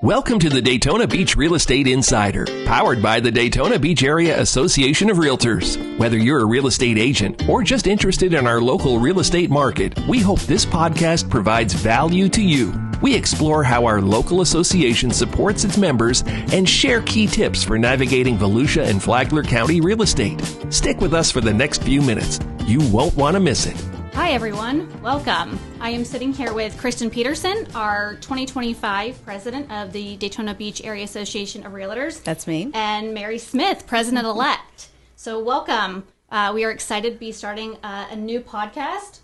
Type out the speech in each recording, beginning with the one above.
Welcome to the Daytona Beach Real Estate Insider, powered by the Daytona Beach Area Association of Realtors. Whether you're a real estate agent or just interested in our local real estate market, we hope this podcast provides value to you. We explore how our local association supports its members and share key tips for navigating Volusia and Flagler County real estate. Stick with us for the next few minutes. You won't want to miss it. Hi, everyone. Welcome. I am sitting here with Kristin Petersen, our 2025 president of the Daytona Beach Area Association of Realtors. That's me. And Mary Smith, president-elect. So welcome. We are excited to be starting a new podcast,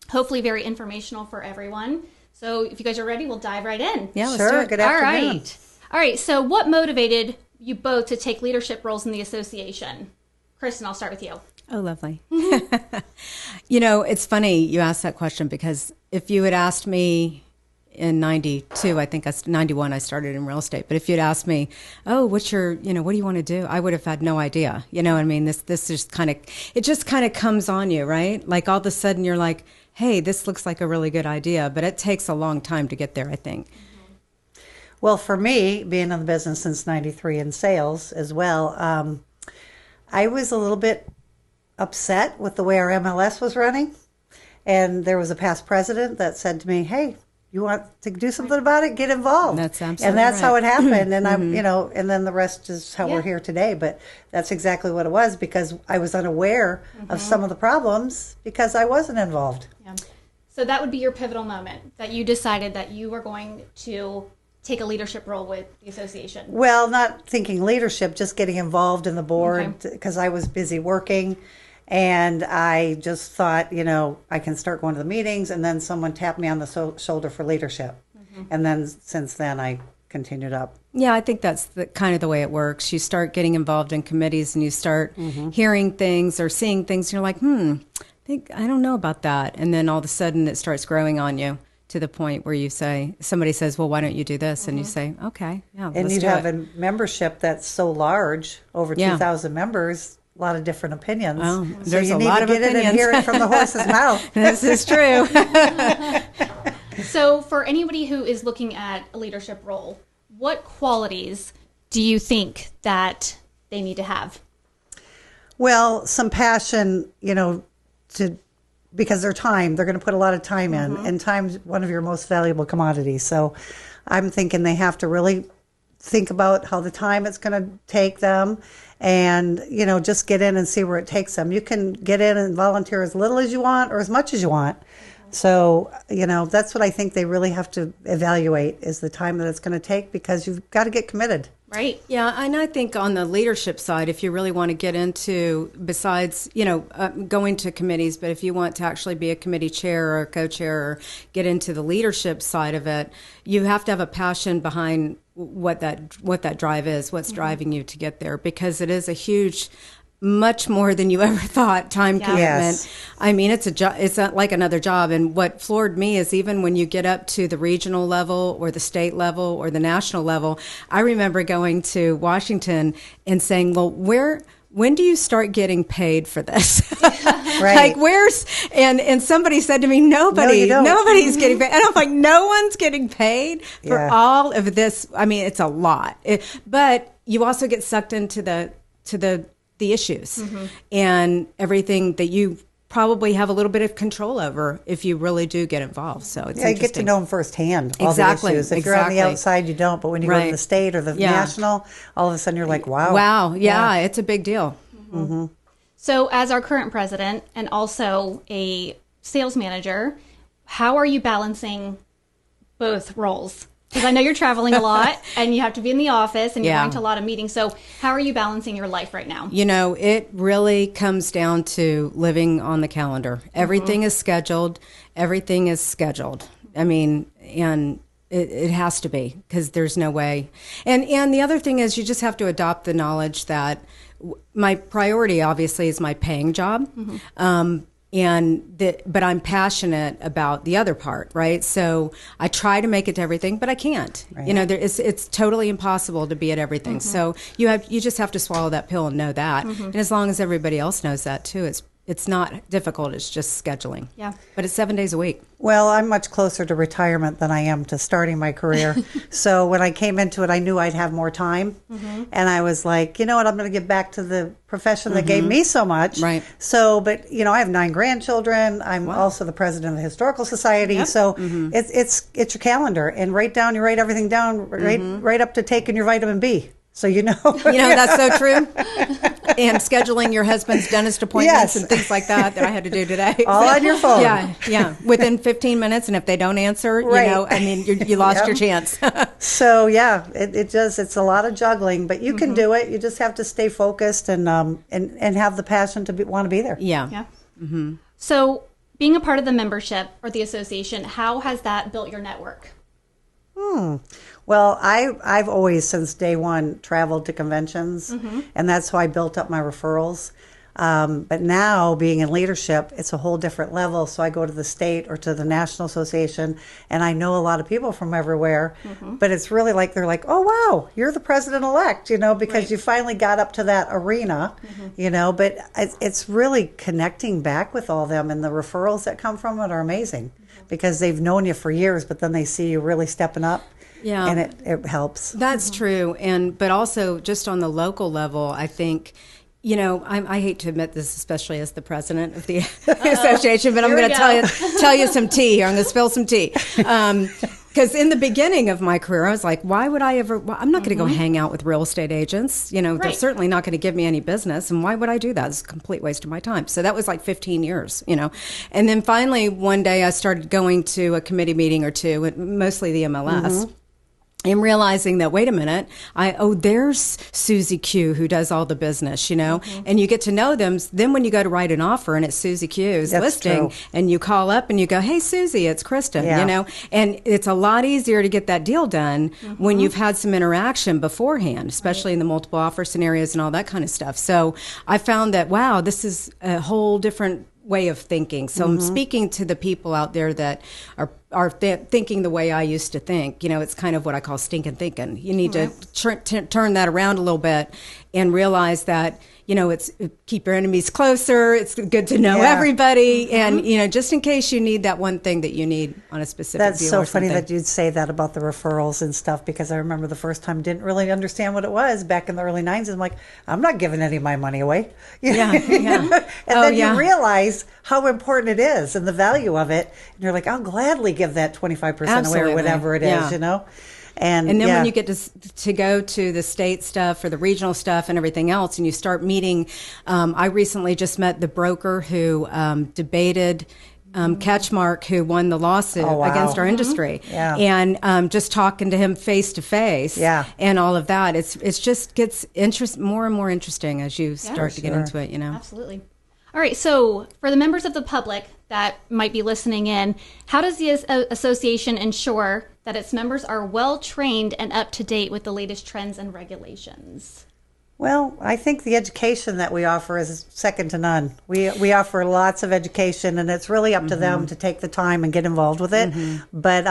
hopefully very informational for everyone. So if you guys are ready, we'll dive right in. Yeah, let's do it. Good afternoon. All right. So what motivated you both to take leadership roles in the association? Kristin, I'll start with you. Oh, lovely. You know, it's funny you asked that question because if you had asked me in 92, I think 91, I started in real estate. But if you'd asked me, oh, what's your, what do you want to do? I would have had no idea. You know what I mean? This just it just kind of comes on you, right? Like all of a sudden you're like, hey, this looks like a really good idea. But it takes a long time to get there, I think. Well, for me, being in the business since 93 in sales as well, I was a little bit upset with the way our MLS was running. And there was a past president that said to me, hey, you want to do something about it? Get involved. That's absolutely And that's right. how it happened. And and then the rest is how we're here today. But that's exactly what it was, because I was unaware of some of the problems because I wasn't involved. Yeah. So that would be your pivotal moment, that you decided that you were going to take a leadership role with the association. Well, not thinking leadership, just getting involved in the board, because I was busy working. And I just thought, I can start going to the meetings, and then someone tapped me on the shoulder for leadership. And then since then, I continued up. Yeah, I think that's kind of the way it works. You start getting involved in committees and you start hearing things or seeing things, and you're like, I don't know about that. And then all of a sudden it starts growing on you to the point where somebody says, well, why don't you do this? And you say, okay, yeah, and you have a membership that's so large, over 2,000 members. A lot of different opinions. Oh, so there's you a need lot to of get opinions. it and hear it from the horse's mouth. This is true. So for anybody who is looking at a leadership role, what qualities do you think that they need to have? Well, some passion, because they're going to put a lot of time in, and time's one of your most valuable commodities. So I'm thinking they have to really think about how the time it's going to take them, and, just get in and see where it takes them. You can get in and volunteer as little as you want or as much as you want. So, that's what I think they really have to evaluate, is the time that it's going to take, because you've got to get committed. Right. Yeah, and I think on the leadership side, if you really want to get into, besides, going to committees, but if you want to actually be a committee chair or a co-chair or get into the leadership side of it, you have to have a passion behind what that drive is, what's driving you to get there, because it is a huge, much more than you ever thought, time commitment. Yes. I mean, it's not like another job. And what floored me is even when you get up to the regional level or the state level or the national level, I remember going to Washington and saying, well, when do you start getting paid for this? Right. Like and somebody said to me, nobody's getting paid. And I'm like, no one's getting paid for all of this. I mean, it's a lot. But you also get sucked into the issues and everything that you probably have a little bit of control over if you really do get involved. So it's you get to know them firsthand. All Exactly. the issues. If you're on the outside, you don't. But when you go to the state or the national, all of a sudden you're like, wow. Wow. Yeah, it's a big deal. So as our current president and also a sales manager, how are you balancing both roles? Because I know you're traveling a lot and you have to be in the office and you're going to a lot of meetings. So how are you balancing your life right now? It really comes down to living on the calendar. Everything is scheduled. Everything is scheduled. I mean, and it has to be, because there's no way. And the other thing is you just have to adopt the knowledge that my priority obviously is my paying job. But I'm passionate about the other part, right? So I try to make it to everything, but I can't. Right. It's totally impossible to be at everything. So you just have to swallow that pill and know that. And as long as everybody else knows that too, it's not difficult. It's just scheduling. Yeah. But it's 7 days a week. Well, I'm much closer to retirement than I am to starting my career. So when I came into it, I knew I'd have more time. And I was like, you know what, I'm going to get back to the profession that gave me so much. Right. So, but, you know, I have 9 grandchildren. I'm also the president of the Historical Society. So it's your calendar. And you write everything down right up to taking your vitamin B. So you know. That's so true. And scheduling your husband's dentist appointments and things like that I had to do today. All on your phone. Yeah. Within 15 minutes, and if they don't answer, you lost your chance. So it's a lot of juggling, but you can do it. You just have to stay focused and have the passion to want to be there. Yeah. So being a part of the membership or the association, how has that built your network? Well, I've always, since day one, traveled to conventions, and that's how I built up my referrals. But now, being in leadership, it's a whole different level. So I go to the state or to the National Association, and I know a lot of people from everywhere. But it's really like, they're like, oh, wow, you're the president-elect, because you finally got up to that arena, But it's really connecting back with all them, and the referrals that come from it are amazing because they've known you for years, but then they see you really stepping up. Yeah. And it helps. That's true. But also just on the local level, I think, I hate to admit this, especially as the president of the association, but I'm going to tell you some tea here. I'm going to spill some tea. Because in the beginning of my career, I was like, why would I ever, I'm not going to go hang out with real estate agents. They're certainly not going to give me any business. And why would I do that? It's a complete waste of my time. So that was like 15 years, And then finally, one day I started going to a committee meeting or two, mostly the MLS. And realizing that, wait a minute, there's Susie Q who does all the business, and you get to know them. Then when you go to write an offer and it's Susie Q's listing, and you call up and you go, hey, Susie, it's Kristin, and it's a lot easier to get that deal done when you've had some interaction beforehand, especially in the multiple offer scenarios and all that kind of stuff. So I found that, wow, this is a whole different way of thinking. So I'm speaking to the people out there that are thinking the way I used to think. It's kind of what I call stinking thinking. You need to turn that around a little bit and realize that, it's keep your enemies closer. It's good to know everybody. And, just in case you need that one thing that you need on a specific deal. That's so funny that you'd say that about the referrals and stuff, because I remember the first time didn't really understand what it was back in the early 90s. I'm like, I'm not giving any of my money away. And then you realize how important it is and the value of it. And you're like, I'll gladly give that 25% away or whatever it is, And then when you get to go to the state stuff or the regional stuff and everything else, and you start meeting, I recently just met the broker who debated Catchmark, who won the lawsuit against our industry, and just talking to him face to face, and all of that, it's just gets more and more interesting as you start to get into it. Absolutely. All right, so for the members of the public that might be listening in, how does the association ensure that its members are well trained and up to date with the latest trends and regulations? Well, I think the education that we offer is second to none. We offer lots of education, and it's really up to them to take the time and get involved with it. But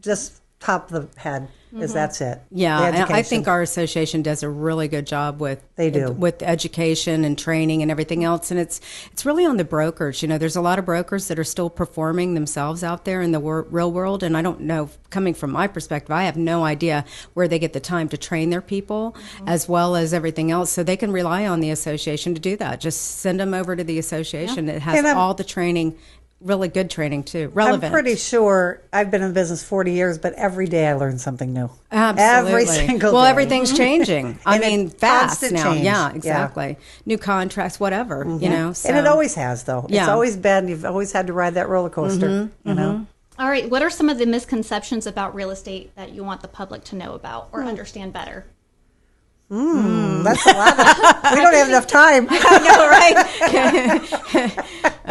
just top of the head is that's it. Yeah, and I think our association does a really good job with education and training and everything else. And it's really on the brokers. There's a lot of brokers that are still performing themselves out there in the real world. And I don't know, coming from my perspective, I have no idea where they get the time to train their people as well as everything else. So they can rely on the association to do that. Just send them over to the association. It has all the training. Really good training, too. Relevant. I'm pretty sure I've been in business 40 years, but every day I learn something new. Absolutely. Every single day. Well, everything's changing. I mean, fast now. Change. Yeah, exactly. New contracts, whatever, So. And it always has, though. It's always been, you've always had to ride that roller coaster, All right, what are some of the misconceptions about real estate that you want the public to know about or understand better? That's a lot. We don't have enough time. I know, right?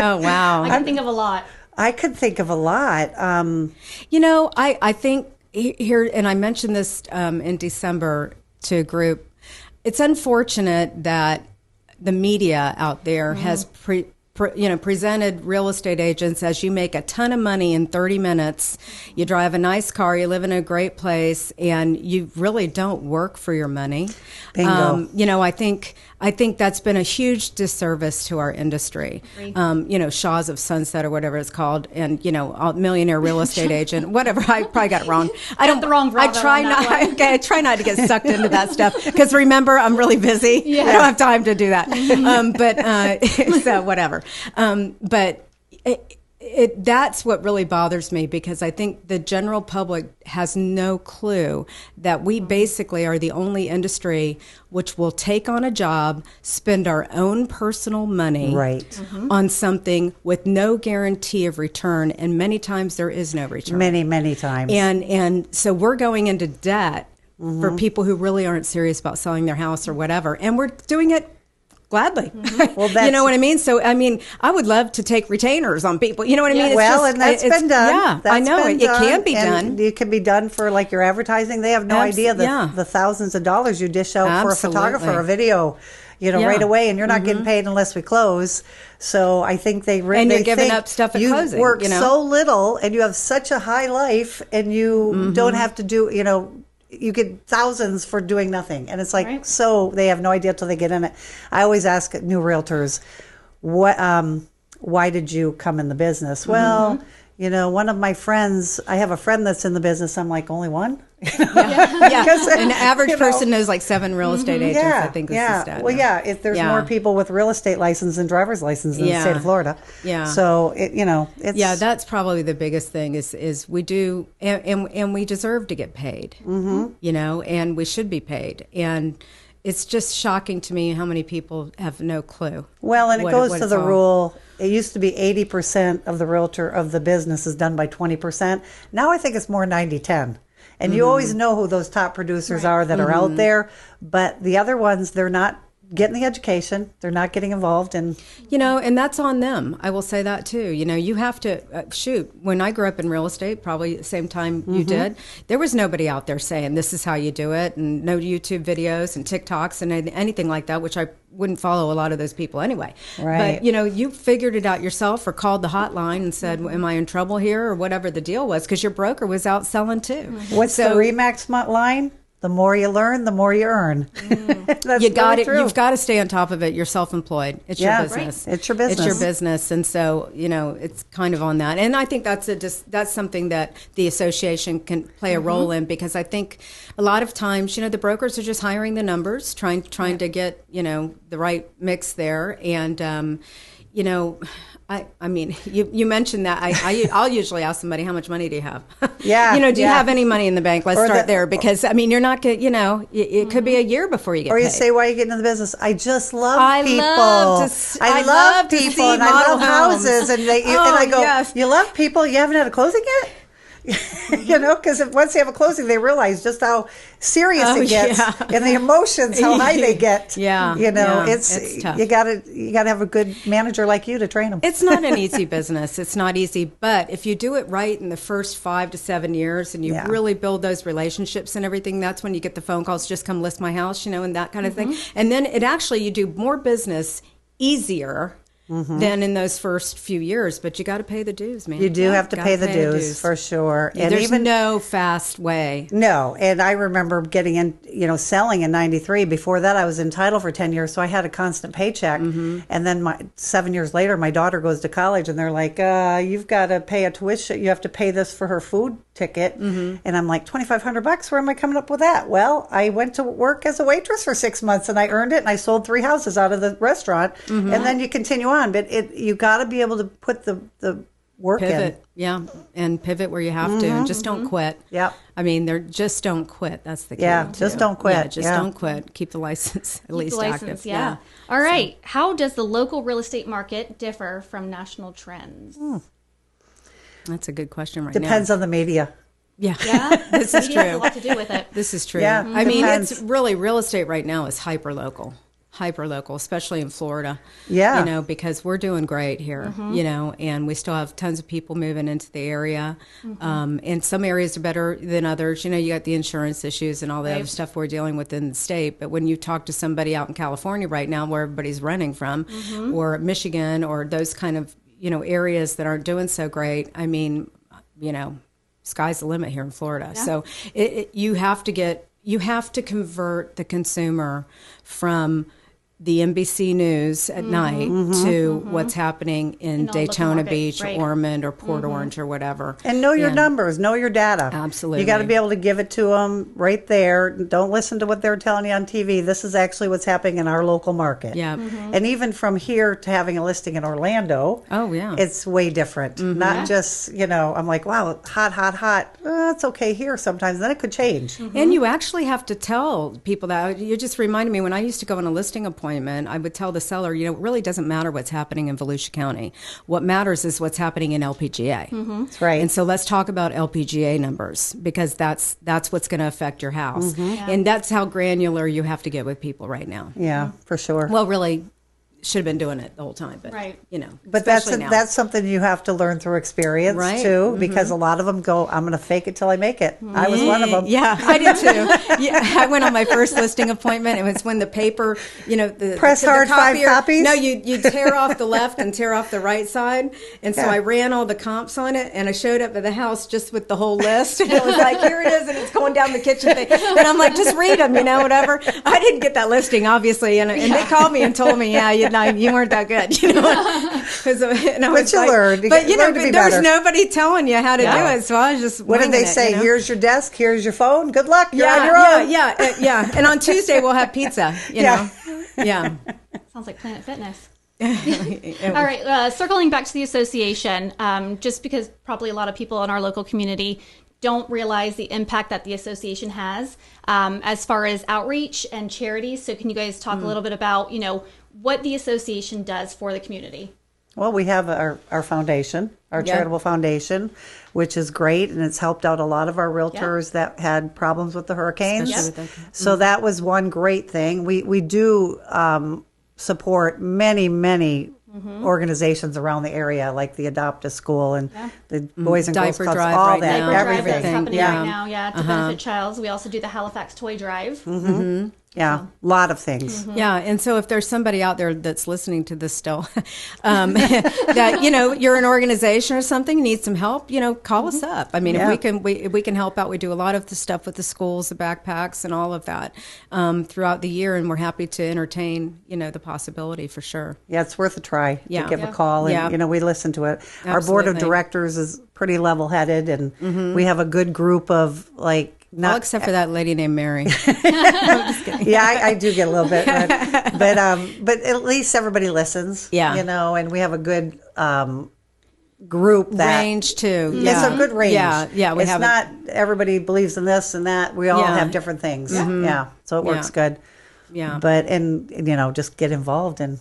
Oh, wow. I can think of a lot. I could think of a lot. I think here, and I mentioned this in December to a group, it's unfortunate that the media out there has presented real estate agents as you make a ton of money in 30 minutes, you drive a nice car, you live in a great place, and you really don't work for your money. Bingo. I think that's been a huge disservice to our industry. Shaws of Sunset or whatever it's called, and millionaire real estate agent, whatever. I probably got it wrong. I don't. The wrong I try not. I try not to get sucked into that stuff because remember, I'm really busy. Yeah. I don't have time to do that. So whatever. But that's what really bothers me, because I think the general public has no clue that we basically are the only industry which will take on a job, spend our own personal money on something with no guarantee of return, and many times there is no return. Many times. And so we're going into debt for people who really aren't serious about selling their house or whatever, and we're doing it gladly. Well, you know what I mean? So, I would love to take retainers on people. You know what I mean? It's and that's been done. Yeah, I know. It can be done. It can be done for like your advertising. They have no idea the thousands of dollars you dish out for a photographer, a video, right away, and you're not getting paid unless we close. So I think and you're giving up stuff at closing. You work so little, and you have such a high life, and you don't have to do, you get thousands for doing nothing. And it's like, so they have no idea till they get in it. I always ask new realtors, why did you come in the business? Well, one of my friends, I have a friend that's in the business. I'm like, only one? An average person knows like 7 real estate agents, I think is the stat. Well, if there's more people with real estate license than driver's license in the state of Florida. Yeah. So, it's... that's probably the biggest thing is we do, and we deserve to get paid, and we should be paid. And it's just shocking to me how many people have no clue. Well, and it goes to the rule. It used to be 80% of the business is done by 20%. Now I think it's more 90-10. And you always know who those top producers are that are out there. But the other ones, they're not getting the education. They're not getting involved. And that's on them. I will say that too. You have to, when I grew up in real estate, probably the same time you did, there was nobody out there saying this is how you do it, and no YouTube videos and TikToks and anything like that, which I wouldn't follow a lot of those people anyway. Right. But, you figured it out yourself or called the hotline and said, am I in trouble here, or whatever the deal was, because your broker was out selling too. What's the RE/MAX line? The more you learn, the more you earn. That's you got it. You've got to stay on top of it. You're self-employed. It's your business. Right. It's your business. It's your business, and so it's kind of on that. And I think that's something that the association can play a role in, because I think a lot of times, the brokers are just hiring the numbers, trying to get the right mix there, and I mean, you mentioned that. I'll usually ask somebody, how much money do you have? Yeah. Do you have any money in the bank? Let's start there, because you're not going to, it could be a year before you get paid. Or you say, why are you getting into the business? I just love people. I love people, and I love houses. And I go, you love people? You haven't had a closing yet? Because once they have a closing, they realize just how serious it gets, and the emotions, how high they get. It's tough. You gotta have a good manager like you to train them. It's not an easy business. It's not easy, but if you do it right in the first 5 to 7 years, and you really build those relationships and everything, that's when you get the phone calls, just come list my house, and that kind of thing. And then you do more business easier than in those first few years, but you got to pay the dues, man. You do have to pay the dues for sure. And there's no fast way. No, and I remember getting in, selling in '93. Before that, I was in title for 10 years, so I had a constant paycheck. And then 7 years later, my daughter goes to college, and they're like, "You've got to pay a tuition. You have to pay this for her food ticket." And I'm like, $2,500. Where am I coming up with that? Well, I went to work as a waitress for 6 months, and I earned it, and I sold 3 houses out of the restaurant, and then you continue on. But you got to be able to put the work pivot, in. and pivot where you have to, and just don't quit. Yep. Just don't quit. That's the key. Just don't quit. Don't quit. Keep the license at least active. Yeah. All right. So, how does the local real estate market differ from national trends? That's a good question. Depends on the media. Yeah, this is true. Has a lot to do with it. This is true. Yeah, I mean, it's really, real estate right now is hyper local. hyper local, especially in Florida. Yeah. You know, because we're doing great here, you know, and we still have tons of people moving into the area. And some areas are better than others. You know, you got the insurance issues and all the other stuff we're dealing with in the state. But when you talk to somebody out in California right now, where everybody's running from, or Michigan, or those kind of, you know, areas that aren't doing so great, I mean, you know, sky's the limit here in Florida. Yeah. So you have to convert the consumer from the NBC News at night to what's happening in Daytona Beach, Ormond, or Port Orange, or whatever. And know your numbers, know your data. Absolutely. You got to be able to give it to them right there. Don't listen to what they're telling you on TV. This is actually what's happening in our local market. Yeah. And even from here to having a listing in Orlando, it's way different. Not just, you know, I'm like, wow, hot. It's okay here sometimes. Then it could change. And you actually have to tell people that. You just reminded me, when I used to go on a listing appointment, I would tell the seller, you know, it really doesn't matter what's happening in Volusia County. What matters is what's happening in LPGA. That's right. And so let's talk about LPGA numbers, because that's what's going to affect your house. And that's how granular you have to get with people right now. Yeah, for sure. Well, really, should have been doing it the whole time, but you know. But that's something you have to learn through experience too, because a lot of them go, I'm going to fake it till I make it. I was one of them. Yeah, I did too. Yeah, I went on my first listing appointment. It was when the paper, you know, the press hard copier, 5 copies. No, you tear off the left and tear off the right side, and so I ran all the comps on it, and I showed up at the house just with the whole list, and it was like, here it is, and it's going down the kitchen thing, and I'm like, just read them, you know, whatever. I didn't get that listing, obviously, and they called me and told me, you weren't that good, you know. But you learned. But you know, there's nobody telling you how to do it, so I was just. What did they say? You know? Here's your desk. Here's your phone. Good luck. You're on your own. Yeah. And on Tuesday we'll have pizza. You know. Yeah. Sounds like Planet Fitness. All right. Circling back to the association, just because probably a lot of people in our local community don't realize the impact that the association has as far as outreach and charities. So can you guys talk a little bit about, you know, what the association does for the community? Well, we have our foundation, our charitable foundation, which is great, and it's helped out a lot of our realtors that had problems with the hurricanes. So that was one great thing. We do support many organizations around the area, like the Adopt a School and the Boys and Girls Clubs, all that, everything. That's happening right now, to benefit childs. We also do the Halifax Toy Drive. Yeah, a lot of things. Yeah, and so if there's somebody out there that's listening to this still, that, you know, you're an organization or something, you need some help, you know, call us up. I mean, if we can help out. We do a lot of the stuff with the schools, the backpacks, and all of that throughout the year, and we're happy to entertain, you know, the possibility for sure. Yeah, it's worth a try to give a call, and you know, we listen to it. Absolutely. Our board of directors is pretty level-headed, and we have a good group of well, except for that lady named Mary. I do get a little bit, but at least everybody listens. Yeah, you know, and we have a good group that range too. It's a good range. Yeah. It's not everybody believes in this and that. We all have different things. Yeah, so it works good. Yeah, but and you know, just get involved and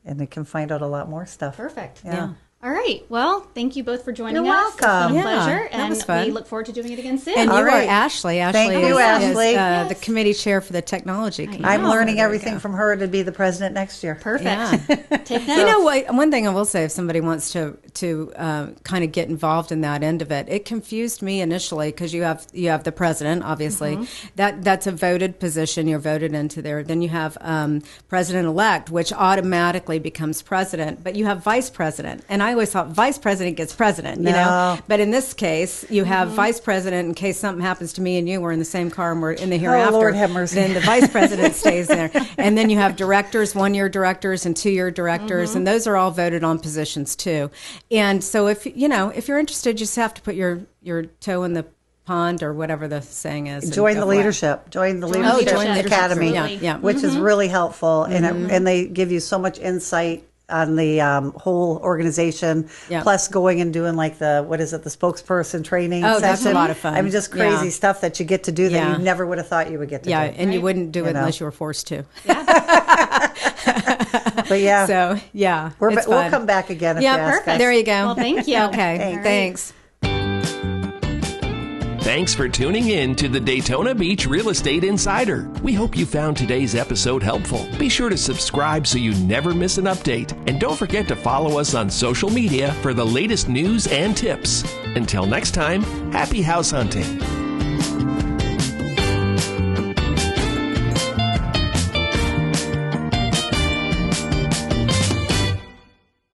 they can find out a lot more stuff. Perfect. Yeah. All right. Well, thank you both for joining You're us. welcome. It's been a pleasure. That was fun. We look forward to doing it again soon. And you are Ashley. Thank you, Ashley. Is, the committee chair for the techchology committee. I'm learning everything from her to be the president next year. Perfect. Yeah. Take that. You know what? One thing I will say, if somebody wants to kind of get involved in that end of it, it confused me initially because you have the president, obviously. That's a voted position. You're voted into there. Then you have president-elect, which automatically becomes president. But you have vice president. And I always thought vice president gets president, you know. But in this case, you have vice president in case something happens to me and you. We're in the same car and we're in the hereafter. Lord have mercy. Then the vice president stays there. And then you have directors, 1-year directors and 2-year directors, and those are all voted on positions too. And so if you're interested, you just have to put your toe in the pond or whatever the saying is. Join the leadership. Join the leadership academy, which is really helpful, and they give you so much insight on the whole organization, plus going and doing like the spokesperson training session. That's a lot of fun. I mean, just crazy stuff that you get to do that you never would have thought you would get to do. Yeah, and you wouldn't do it unless you were forced to. But yeah. So, yeah. We'll come back again if you ask perfect. us. There you go. Well, thank you. Okay, thanks. Thanks for tuning in to the Daytona Beach Real Estate Insider. We hope you found today's episode helpful. Be sure to subscribe so you never miss an update. And don't forget to follow us on social media for the latest news and tips. Until next time, happy house hunting.